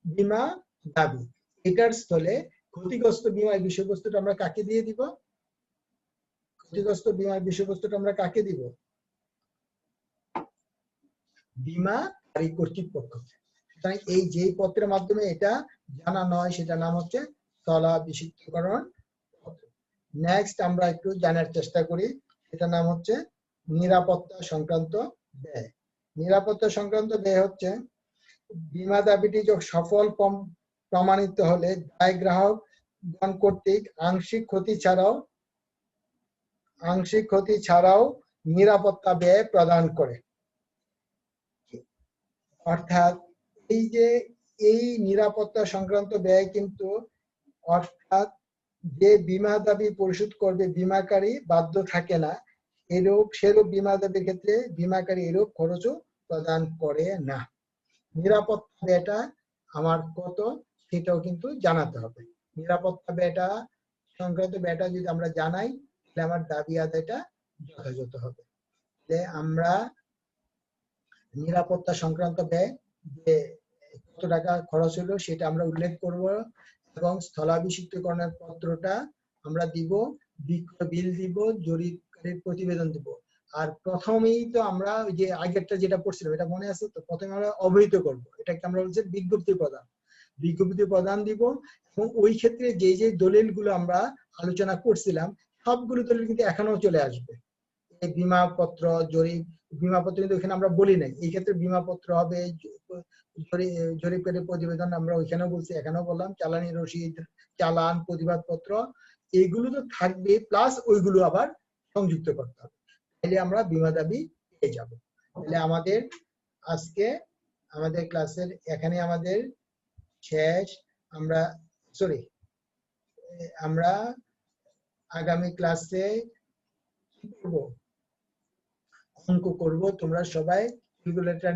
বীমা দাবি। এটার স্থলে ক্ষতিগ্রস্ত বীমার বিষয়বস্তুটা আমরা কাকে দিয়ে দিব? ক্ষতিগ্রস্ত বীমার বিষয়বস্তুটা আমরা কাকে দিব? বীমাকারী কর্তৃপক্ষ। সুতরাং এই যে পত্রের মাধ্যমে এটা জানানো হয় সেটার নাম হচ্ছে স্থলাভিষিক্তকরণ পত্র। নেক্সট আমরা একটু জানার চেষ্টা করি, এটার নাম হচ্ছে নিরাপত্তা সংক্রান্ত ব্যয়। নিরাপত্তা সংক্রান্ত ব্যয় হচ্ছে বীমা দাবিটি সফল প্রমাণিত হলে দায় গ্রাহকগণ কর্তৃক আংশিক ক্ষতি ছাড়াও নিরাপত্তা ব্যয় প্রদান করে। অর্থাৎ এই যে এই নিরাপত্তা সংক্রান্ত ব্যয় কিন্তু অর্থাৎ যে বীমা দাবি পরিশোধ করবে বীমাকারী বাধ্য থাকে না, সেরূপ বীমা দাবির ক্ষেত্রে বীমাকারী এরূপ খরচও প্রদান করে না। নিরাপত্তা ব্যয়টা আমার কত সেটাও কিন্তু জানাতে হবে। নিরাপত্তা ব্যয়টা সংক্রান্ত ব্যয়টা যদি আমরা জানাই তাহলে আমার দাবি আদায়টা যথাযথ হবে। তাহলে আমরা নিরাপত্তা সংক্রান্ত ব্যয় যে কত টাকা খরচ হলো সেটা আমরা উল্লেখ করব এবং স্থলাভিষিক্তকরণের পত্রটা আমরা দিব, বিক্রয় বিল দিব, জরিপকারীর প্রতিবেদন দিব। আর প্রথমেই তো আমরা যে আগেরটা যেটা পড়ছিলাম এটা মনে আছে তো, প্রথমে আমরা অবহিত করব, এটাকে আমরা বলছি বিজ্ঞপ্তি প্রদান। বিজ্ঞপ্তি প্রদান দিব এবং ওই ক্ষেত্রে যে যে দলিলগুলো আমরা আলোচনা করছিলাম সবগুলো দলিল কিন্তু এখনো চলে আসবে। এই বীমাপত্র, জরিপ, বীমাপত্র কিন্তু ওইখানে আমরা বলি নাই, এই ক্ষেত্রে বীমাপত্র হবে, জরিপকারী প্রতিবেদন আমরা ওইখানেও বলছি, এখানেও বললাম, চালানি রসিদ, চালান, প্রতিবাদপত্র, এইগুলো তো থাকবে, প্লাস ওইগুলো আবার সংযুক্ত করতে হবে, তাহলে আমরা বীমা দাবি পেয়ে যাব। তাহলে আমাদের আজকে আমাদের ক্লাসের এখানে আমাদের শেষ। আমরা আগামী ক্লাসে কি করব, অঙ্ক করব। তোমরা সবাই ক্যালকুলেটর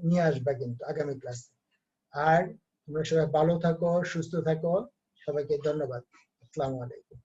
নিয়ে আসবা কিন্তু আগামী ক্লাসে। আর তোমরা সবাই ভালো থাকো, সুস্থ থাকো, সবাইকে ধন্যবাদ। আসসালামু আলাইকুম।